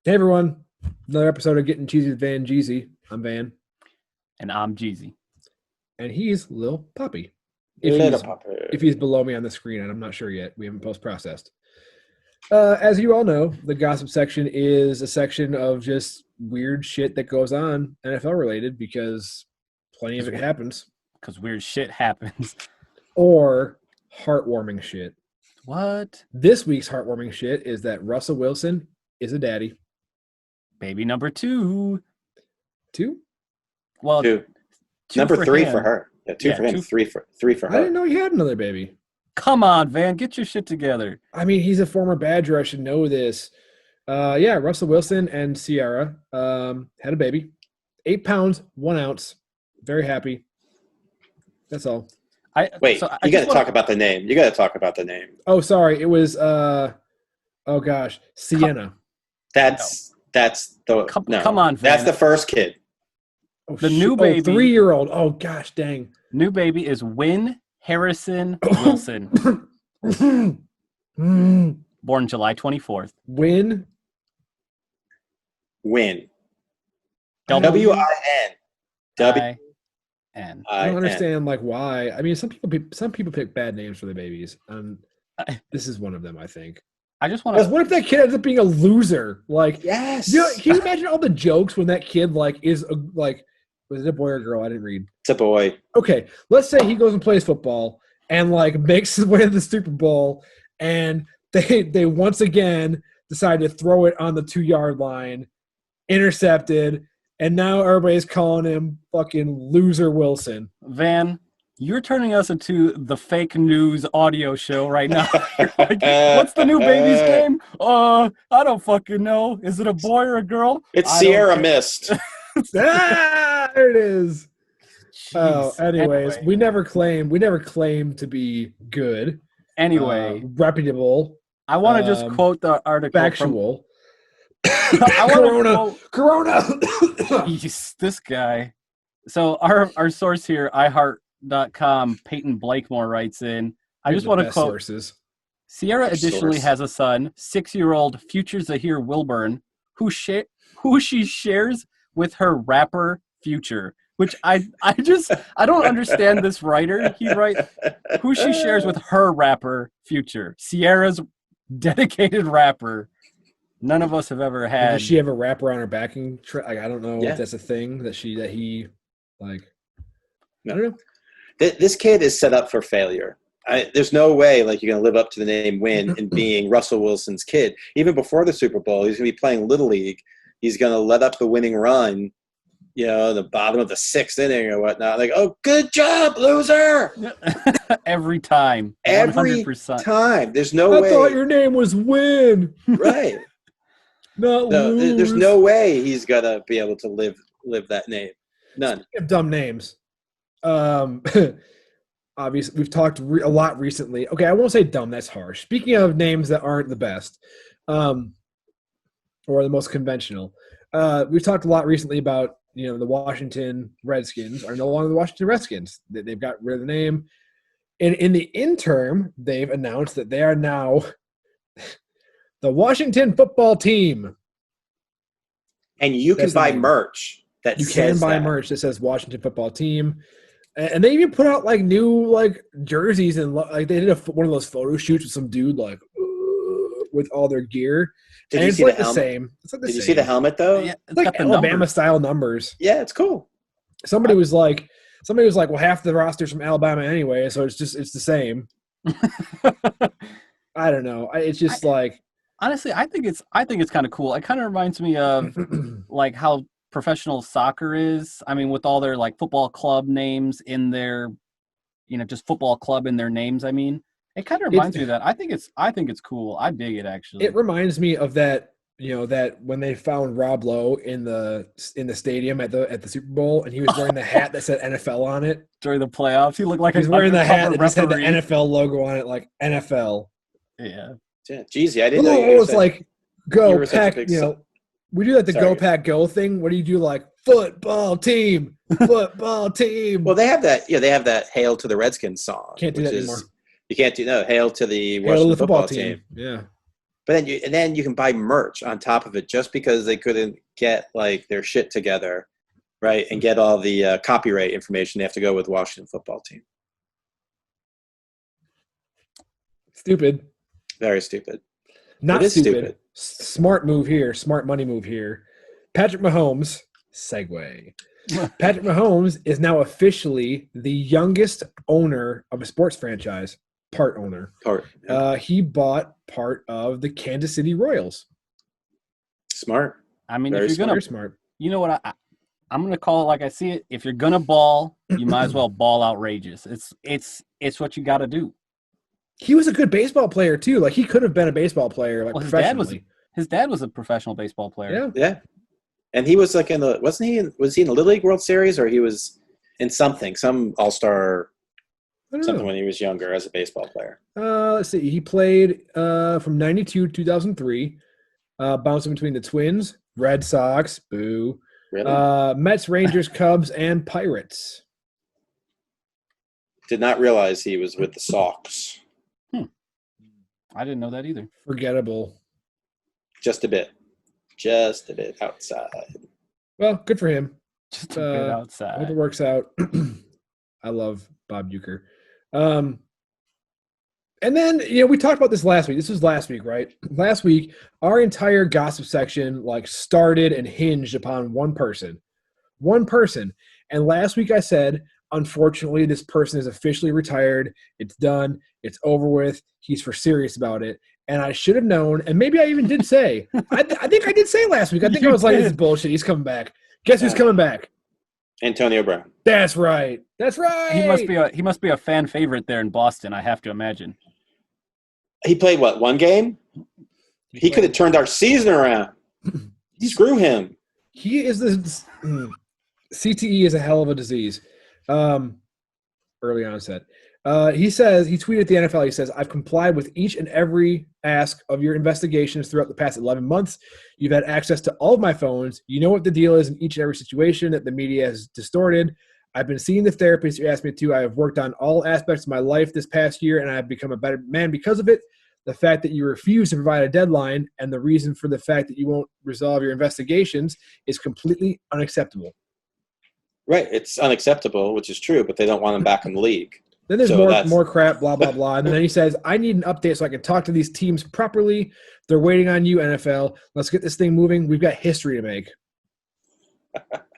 Hey everyone, another episode of Getting Cheesy with Van Jeezy. I'm Van, And I'm Jeezy. and he's Lil Puppy. If Little he's Papa. if he's below me on the screen, and I'm not sure yet. We haven't post processed. As you all know, the gossip section is a section of just weird shit that goes on NFL related because plenty of it happens, Because weird shit happens. or heartwarming shit. What? This week's heartwarming shit is that Russell Wilson is a daddy. Baby number two. Two? Well, Two. two Number for three him. for her. Yeah, two Yeah, for him. two- Three for I didn't her. know he had another baby. Come on, Van. Get your shit together. I mean, he's a former Badger. I should know this. Yeah, Russell Wilson and Ciara had a baby. 8 pounds, 1 ounce. Very happy. That's all. Wait, you got to talk about the name. You got to talk about the name. Oh, sorry. It was oh gosh, Sienna. That's the Come on, Van. That's the first kid. Oh, The new Oh, baby. 3-year-old. Oh gosh, dang. New baby is Wynn Harrison Wilson, born July 24th. Win. Win. W W-I-N. W. I-N. I don't understand why. I mean, some people pick bad names for their babies. This is one of them, I think. I just want Because to. what if that kid ends up being a loser? Yes. Can you imagine all the jokes when that kid is was it a boy or a girl? I didn't read. It's a boy. Okay, let's say he goes and plays football and makes his way to the Super Bowl, and they once again decide to throw it on the 2-yard line, intercepted, and now everybody's calling him fucking loser Wilson. Van, you're turning us into the fake news audio show right now. What's the new baby's name? I don't fucking know. Is it a boy or a girl? It's I Sierra don't Mist. There it is. Jeez. Anyways, Anyway. we never claimed to be good. Anyway, Reputable, I want to just quote the article. factual. I want to Corona. Jeez, this guy. So our source here, iHeart.com, Peyton Blakemore writes in. I just want to quote. Sources. Sierra Our additionally source. has a son, 6-year-old future Zahir Wilburn, who she shares with her rapper Future. Which I don't understand this writer. He writes who she shares with her rapper Future. Sierra's dedicated rapper. None of us have ever had. Does she have a rapper on her backing? I don't know Yeah. if that's a thing that he I don't know. This kid is set up for failure. There's no way you're going to live up to the name Win and being Russell Wilson's kid. Even before the Super Bowl, he's going to be playing Little League. He's going to let up the winning run, the bottom of the 6th inning or whatnot. Like, oh, good job, loser! Every time. Every 100%. time. There's no I way. thought your name was Win, Right. not No, lose. there's no way he's going to be able to live that name. None. Speaking of dumb names. Obviously, we've talked a lot recently. Okay, I won't say dumb. That's harsh. Speaking of names that aren't the best, or the most conventional, we've talked a lot recently about the Washington Redskins are no longer the Washington Redskins. They've got rid of the name, and in the interim, they've announced that they are now the Washington Football Team. And you can That's the buy name. merch that You says can buy that. merch that says Washington Football Team, and they even put out new jerseys and they did one of those photo shoots with some dude with all their gear. Did And you it's see like the the helmet? same. It's like the Did you same. see the helmet though? Yeah, It's like got the Alabama numbers. style numbers. Yeah, it's cool. Somebody was like, well, half the roster's from Alabama anyway, so it's the same. I don't know. It's just Honestly, I think it's kind of cool. It kind of reminds me of how professional soccer is. I mean, with all their football club names in their, just football club in their names. I mean, it kind of reminds me of that. I think it's cool. I dig it actually. it reminds me of that. That when they found Rob Lowe in the stadium at the Super Bowl, and he was wearing the hat that said NFL on it. During the playoffs, he looked like He's a wearing the hat undercover that just had the referee. NFL logo on it, like NFL. Yeah. Yeah, Jeezy, I didn't know you were It's such- like you go were such a pack. big We do the Sorry. go pack go thing. What do you do? Football team, football team. Well, they have that. Yeah, they have that "Hail to the Redskins" song. Can't do which that is- anymore. You can't do no "Hail to the Hail to Washington the football team." Yeah. But then you can buy merch on top of it just because they couldn't get like their shit together, right? And get all the copyright information they have to go with Washington football team. Stupid. Very stupid. Not It is stupid. Smart move here. Smart money move here. Patrick Mahomes, segue. Patrick Mahomes is now officially the youngest owner of a sports franchise. Part owner. He bought part of the Kansas City Royals. Smart. I mean, Very if you're gonna, smart. You know what? I'm gonna call it like I see it. If you're gonna ball, you might as well ball outrageous. It's what you got to do. He was a good baseball player too. Like he could have been a baseball player, like professionally. His dad was a professional baseball player. Yeah. And he was like was he in the Little League World Series, or he was in some All-Star something when he was younger as a baseball player? Let's see. He played from 92 to 2003, bouncing between the Twins, Red Sox, boo, Really? Mets, Rangers, Cubs, and Pirates. Did not realize he was with the Sox. I didn't know that either. Forgettable. Just a bit outside. Well, good for him. Just a bit outside. I hope it works out. I love Bob Uecker. And then, we talked about this last week. This was last week, right? Last week, our entire gossip section started and hinged upon one person. One person. And last week I said, unfortunately, this person is officially retired. It's done. It's over with. He's for serious about it. And I should have known, and maybe I even did say. I think I did say last week. I think I was like, this is bullshit. He's coming back. Guess who's coming back? Antonio Brown. That's right. That's right. He must be a fan favorite there in Boston, I have to imagine. He played one game? He could have turned our season around. Screw him. He is CTE is a hell of a disease. Early onset. He tweeted at the NFL, he says, I've complied with each and every ask of your investigations throughout the past 11 months. You've had access to all of my phones. You know what the deal is in each and every situation that the media has distorted. I've been seeing the therapist you asked me to. I have worked on all aspects of my life this past year, and I have become a better man because of it. The fact that you refuse to provide a deadline and the reason for the fact that you won't resolve your investigations is completely unacceptable. Right. It's unacceptable, which is true, but they don't want him back in the league. Then there's more crap, blah, blah, blah. And then he says, I need an update so I can talk to these teams properly. They're waiting on you, NFL. Let's get this thing moving. We've got history to make.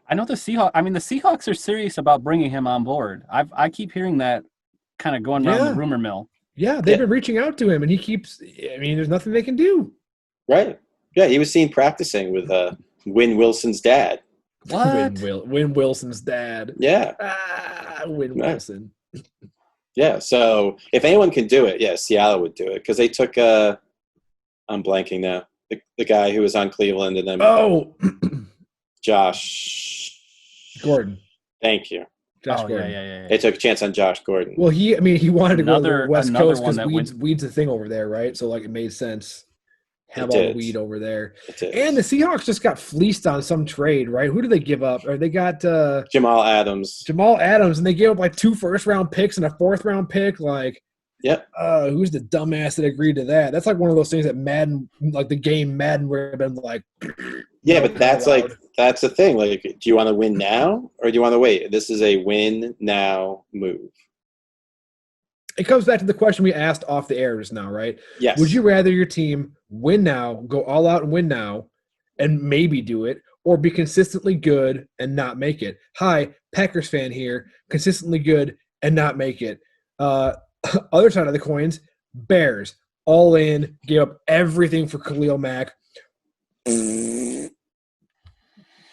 I know the Seahawks are serious about bringing him on board. I keep hearing that kind of going around the rumor mill. Yeah, they've been reaching out to him, and he keeps – there's nothing they can do. Right. Yeah, he was seen practicing with Win Wilson's dad. What? Win Wilson's dad. Yeah. Win Wilson. Yeah, so if anyone can do it, Seattle would do it because they took I'm blanking now. The guy who was on Cleveland and then Josh Gordon. Thank you. Josh Gordon. Yeah. They took a chance on Josh Gordon. Well, he wanted to go to the West Coast because weed's a thing over there, right? So it made sense. Have all the weed over there. And the Seahawks just got fleeced on some trade, right? Who did they give up? Or they got Jamal Adams. And they gave up 2 first-round picks and a 4th-round pick. Yep. Who's the dumbass that agreed to that? That's one of those things that Madden, the game Madden, would have been like. Yeah, but that's the thing. Do you want to win now or do you want to wait? This is a win now move. It comes back to the question we asked off the air just now, right? Yes. Would you rather your team win now, go all out and win now, and maybe do it, or be consistently good and not make it? Hi, Packers fan here, consistently good and not make it. Other side of the coins, Bears, all in, gave up everything for Khalil Mack.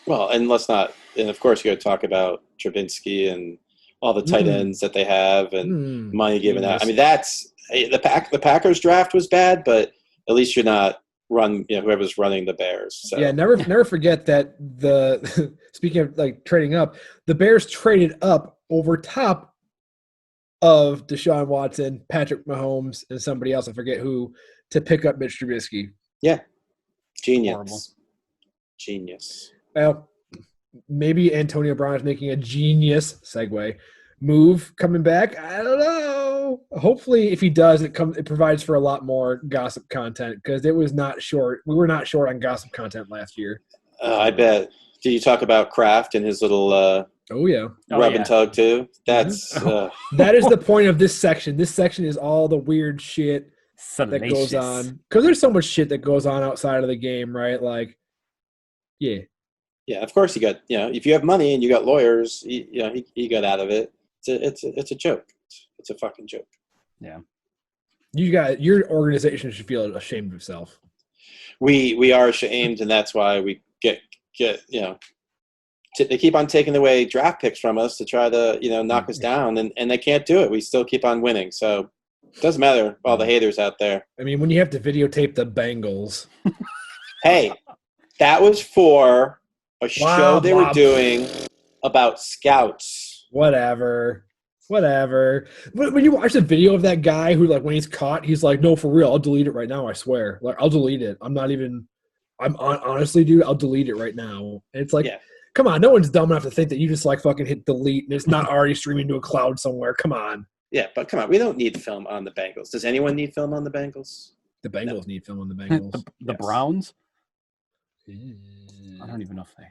Well, and of course you got to talk about Trubinsky and all the tight ends that they have and money given out. That's the Packers draft was bad, but at least you're not whoever's running the Bears. So. Yeah, never forget that speaking of trading up, the Bears traded up over top of Deshaun Watson, Patrick Mahomes, and somebody else, I forget who, to pick up Mitch Trubisky. Yeah. Genius. Horrible. Genius. Well, maybe Antonio Brown is making a genius segue move coming back. I don't know. know. Hopefully, if he does, it provides for a lot more gossip content because it was not short. We were not short on gossip content last year. I bet. Did you talk about Kraft and his little Oh yeah, rub and tug too? That's that is the point of this section. This section is all the weird shit that goes on because there's so much shit that goes on outside of the game, right? Like, yeah. Yeah, of course you got, if you have money and you got lawyers, he got out of it. It's a joke. It's a fucking joke. Yeah. Your organization should feel ashamed of itself. We are ashamed, and that's why we get they keep on taking away draft picks from us to try to, knock us down, and they can't do it. We still keep on winning. So it doesn't matter all the haters out there. I mean, when you have to videotape the Bengals. Hey, that was for a show they were doing about scouts. Whatever. When you watch the video of that guy who, like, when he's caught, he's like, no, for real, I'll delete it right now, I swear. Like, I'll delete it. Honestly, dude, I'll delete it right now. And it's like, come on, no one's dumb enough to think that you just, like, fucking hit delete and it's not already streaming to a cloud somewhere. Come on. Yeah, but come on. We don't need film on the Bengals. Does anyone need film on the Bengals? The Bengals need film on the Bengals. The Browns? I don't even know if they.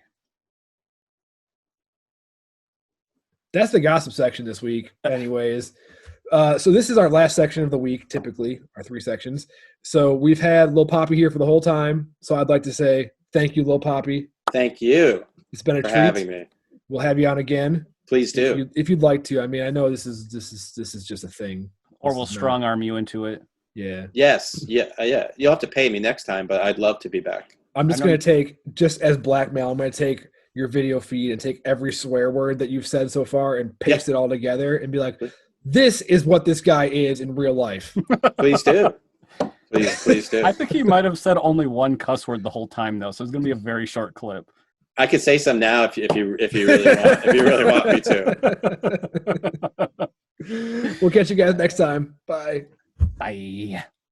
That's the gossip section this week, anyways. So this is our last section of the week, typically, our 3 sections. So we've had Lil Poppy here for the whole time. So I'd like to say thank you, Lil Poppy. Thank you. It's been a treat. Having me. We'll have you on again. Please do. If you'd like to. I mean, I know this is just a thing. Or we'll strong arm you into it. Yeah. Yes. Yeah. You'll have to pay me next time, but I'd love to be back. I'm just going to take, just as blackmail, I'm going to take your video feed and take every swear word that you've said so far and paste it all together and be like, this is what this guy is in real life. Please do. Please do. I think he might have said only one cuss word the whole time, though, so it's going to be a very short clip. I could say some now if you really want me to. We'll catch you guys next time. Bye. Bye.